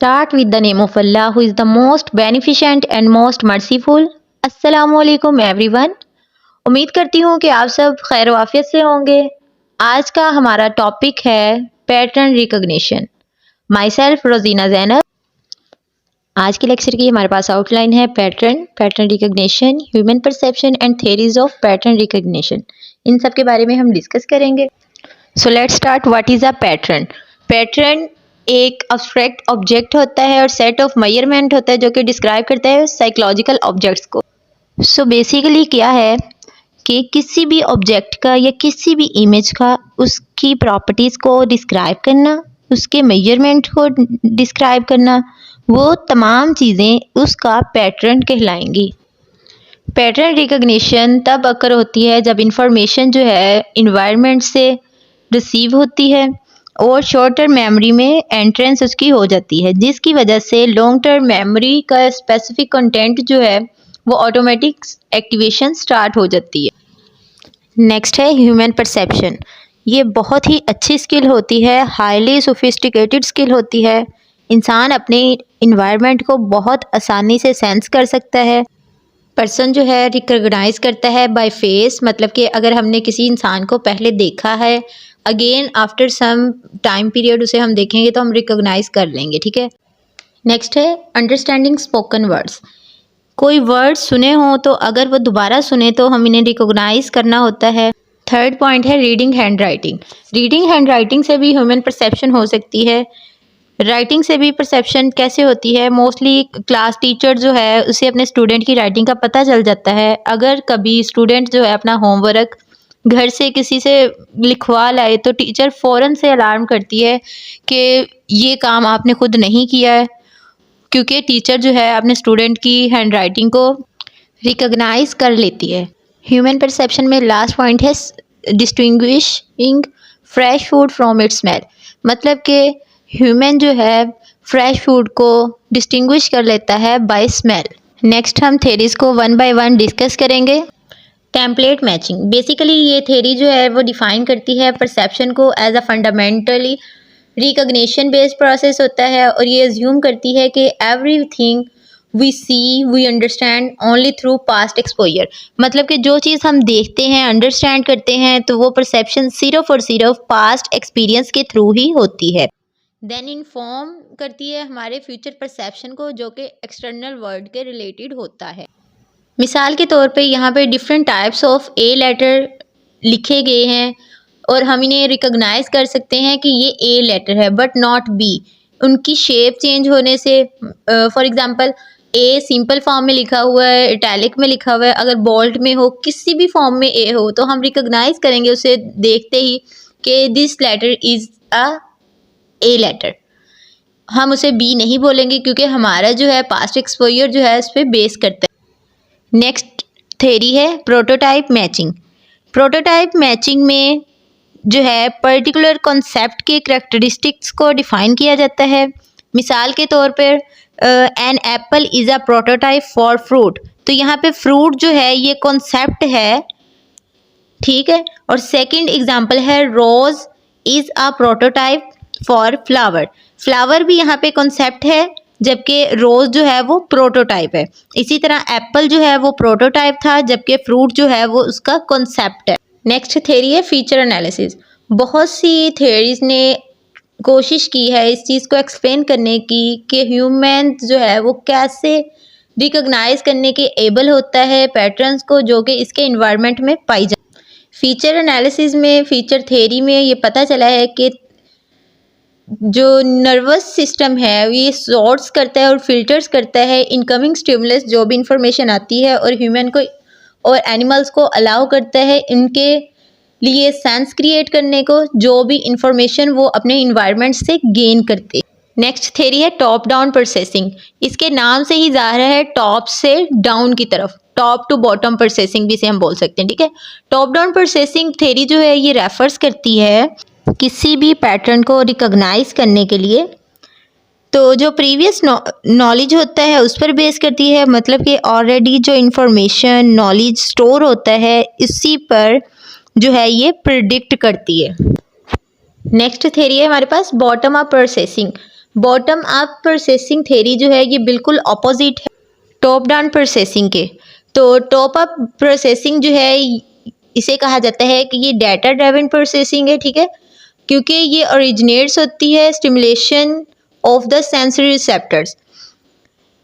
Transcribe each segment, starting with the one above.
Start with the name of Allah who is the most beneficent and most merciful. अस्सलामुअलैकुम everyone. उम्मीद करती हूँ कि आप सब खैर वाफियत से होंगे। आज का हमारा टॉपिक है पैटर्न रिकॉग्निशन। माई सेल्फ रोजीना ज़ैनब। आज के लेक्चर की हमारे पास आउटलाइन है pattern recognition, human perception and theories of pattern recognition. इन सब के बारे में हम डिस्कस करेंगे। So let's start. What is a pattern? Pattern एक अब्स्ट्रैक्ट ऑब्जेक्ट होता है और सेट ऑफ मेजरमेंट होता है जो कि डिस्क्राइब करता है साइकोलॉजिकल ऑब्जेक्ट्स को। सो बेसिकली क्या है कि किसी भी ऑब्जेक्ट का या किसी भी इमेज का उसकी प्रॉपर्टीज़ को डिस्क्राइब करना, उसके मेजरमेंट को डिस्क्राइब करना, वो तमाम चीज़ें उसका पैटर्न कहलाएंगी। पैटर्न रिकॉग्निशन तब अकर होती है जब इंफॉर्मेशन जो है इन्वायरमेंट से रिसीव होती है और शॉर्ट टर्म मेमोरी में एंट्रेंस उसकी हो जाती है, जिसकी वजह से लॉन्ग टर्म मेमोरी का स्पेसिफिक कंटेंट जो है वो ऑटोमेटिक एक्टिवेशन स्टार्ट हो जाती है। नेक्स्ट है ह्यूमन परसेप्शन। ये बहुत ही अच्छी स्किल होती है, हाईली सोफिस्टिकेटेड स्किल होती है। इंसान अपने इन्वायरमेंट को बहुत आसानी से सेंस कर सकता है। पर्सन जो है रिकॉग्नाइज करता है बाय फेस, मतलब कि अगर हमने किसी इंसान को पहले देखा है, again after some time period उसे हम देखेंगे तो हम रिकॉग्नाइज कर लेंगे। ठीक है। नेक्स्ट है अंडरस्टैंडिंग स्पोकन वर्ड्स। कोई वर्ड सुने हों तो अगर वो दोबारा सुने तो हम इन्हें रिकॉग्नाइज करना होता है। थर्ड पॉइंट है reading hand writing. Reading hand writing से भी ह्यूमन परसेप्शन हो सकती है। राइटिंग से भी परसेप्शन कैसे होती है? मोस्टली क्लास टीचर जो है उसे अपने स्टूडेंट की राइटिंग का पता चल जाता है। अगर कभी स्टूडेंट जो है अपना होमवर्क घर से किसी से लिखवा लाए तो टीचर फ़ौरन से अलार्म करती है कि ये काम आपने खुद नहीं किया है, क्योंकि टीचर जो है अपने स्टूडेंट की हैंड राइटिंग को रिकॉग्नाइज कर लेती है। ह्यूमन परसेप्शन में लास्ट पॉइंट है distinguishing fresh food from its smell. मतलब कि ह्यूमन जो है फ्रेश फूड को डिस्टिंग्विश कर लेता है बाय स्मेल। नेक्स्ट हम थेरीज को वन बाय वन डिस्कस करेंगे। Template matching. बेसिकली ये थेरी जो है वो डिफाइन करती है परसेप्शन को as a fundamentally recognition based process होता है और ये अज्यूम करती है कि everything we see we understand only through past exposure. मतलब कि जो चीज़ हम देखते हैं, अंडरस्टैंड करते हैं, तो वो परसेप्शन सिर्फ और सिर्फ पास्ट एक्सपीरियंस के थ्रू ही होती है। देन इन्फॉर्म करती है हमारे फ्यूचर परसेप्शन को, जो कि एक्सटर्नल वर्ल्ड के रिलेटेड होता है। मिसाल के तौर पे यहाँ पे different types of A letter लिखे गए हैं और हम इन्हें रिकॉग्नाइज कर सकते हैं कि ये ए लेटर है बट नॉट बी। उनकी शेप चेंज होने से, for example a simple form में लिखा हुआ है, इटैलिक में लिखा हुआ है, अगर बोल्ड में हो, किसी भी फॉर्म में ए हो, तो हम रिकॉग्नाइज करेंगे उसे देखते ही कि this letter is a A letter. हम उसे बी नहीं बोलेंगे क्योंकि हमारा जो है पास्ट एक्सपोजर जो है उस पर बेस करता है। नेक्स्ट थ्योरी है प्रोटोटाइप मैचिंग। प्रोटोटाइप मैचिंग में जो है पर्टिकुलर कॉन्सेप्ट के करैक्टरिस्टिक्स को डिफाइन किया जाता है। मिसाल के तौर पर an apple is a prototype for fruit. तो यहाँ पे फ्रूट जो है ये कॉन्सेप्ट है, ठीक है। और सेकंड एग्जांपल है rose is a prototype for flower. Flower भी यहाँ पे कॉन्सेप्ट है, जबकि रोज़ जो है वो प्रोटोटाइप है। इसी तरह एप्पल जो है वो प्रोटोटाइप था, जबकि फ्रूट जो है वो उसका कॉन्सेप्ट है। नेक्स्ट थ्योरी है फीचर एनालिसिस। बहुत सी थ्योरीज ने कोशिश की है इस चीज़ को एक्सप्लेन करने की कि ह्यूमन जो है वो कैसे रिकॉग्नाइज करने के एबल होता है पैटर्न्स को जो कि इसके इन्वायरमेंट में पाई जाती है। फीचर एनालिसिस में, फीचर थ्योरी में ये पता चला है कि जो नर्वस सिस्टम है ये सॉर्ट्स करता है और फिल्टर्स करता है इनकमिंग स्टिमुलस, जो भी इंफॉर्मेशन आती है, और ह्यूमन को और एनिमल्स को अलाउ करता है इनके लिए सेंस क्रिएट करने को, जो भी इंफॉर्मेशन वो अपने इन्वायरमेंट से गेन करते हैं। नेक्स्ट थ्योरी है टॉप डाउन प्रोसेसिंग। इसके नाम से ही ज़ाहिर है टॉप से डाउन की तरफ, टॉप टू बॉटम प्रोसेसिंग भी इसे हम बोल सकते हैं। ठीक है। टॉप डाउन प्रोसेसिंग थ्योरी जो है ये रेफर्स करती है किसी भी पैटर्न को रिकॉग्नाइज करने के लिए तो जो प्रीवियस नॉलेज होता है उस पर बेस करती है। मतलब कि ऑलरेडी जो इंफॉर्मेशन नॉलेज स्टोर होता है इसी पर जो है ये प्रिडिक्ट करती है। नेक्स्ट थ्योरी है हमारे पास bottom up processing. Bottom up processing theory जो है ये बिल्कुल अपोजिट है टॉप डाउन प्रोसेसिंग के। तो टॉप अप प्रोसेसिंग जो है इसे कहा जाता है कि ये डाटा ड्रिवन प्रोसेसिंग है, ठीक है, क्योंकि ये ओरिजिनेट्स होती है stimulation of the sensory receptors.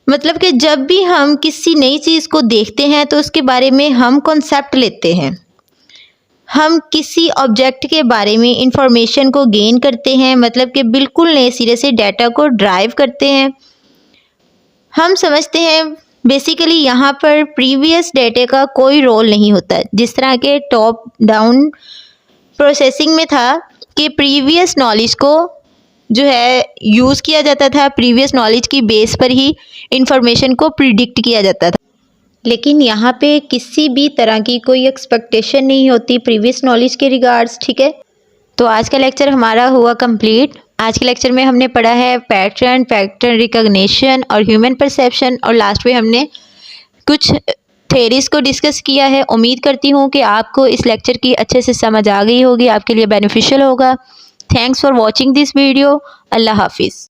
मतलब कि जब भी हम किसी नई चीज़ को देखते हैं तो उसके बारे में हम कॉन्सेप्ट लेते हैं, हम किसी ऑब्जेक्ट के बारे में इंफॉर्मेशन को गेन करते हैं, मतलब कि बिल्कुल नए सिरे से डाटा को ड्राइव करते हैं। हम समझते हैं बेसिकली यहाँ पर प्रीवियस डाटा का कोई रोल नहीं होता, जिस तरह के टॉप डाउन प्रोसेसिंग में था कि प्रीवियस नॉलेज को जो है यूज़ किया जाता था, प्रीवियस नॉलेज की बेस पर ही इंफॉर्मेशन को प्रिडिक्ट किया जाता था। लेकिन यहाँ पे किसी भी तरह की कोई एक्सपेक्टेशन नहीं होती प्रीवियस नॉलेज के रिगार्ड्स, ठीक है। तो आज का लेक्चर हमारा हुआ कंप्लीट। आज के लेक्चर में हमने पढ़ा है पैटर्न रिकॉग्निशन और ह्यूमन परसेप्शन, और लास्ट में हमने कुछ थेरीज़ को डिस्कस किया है। उम्मीद करती हूँ कि आपको इस लेक्चर की अच्छे से समझ आ गई होगी, आपके लिए बेनिफिशियल होगा। Thanks for watching this video. अल्लाह हाफिज़।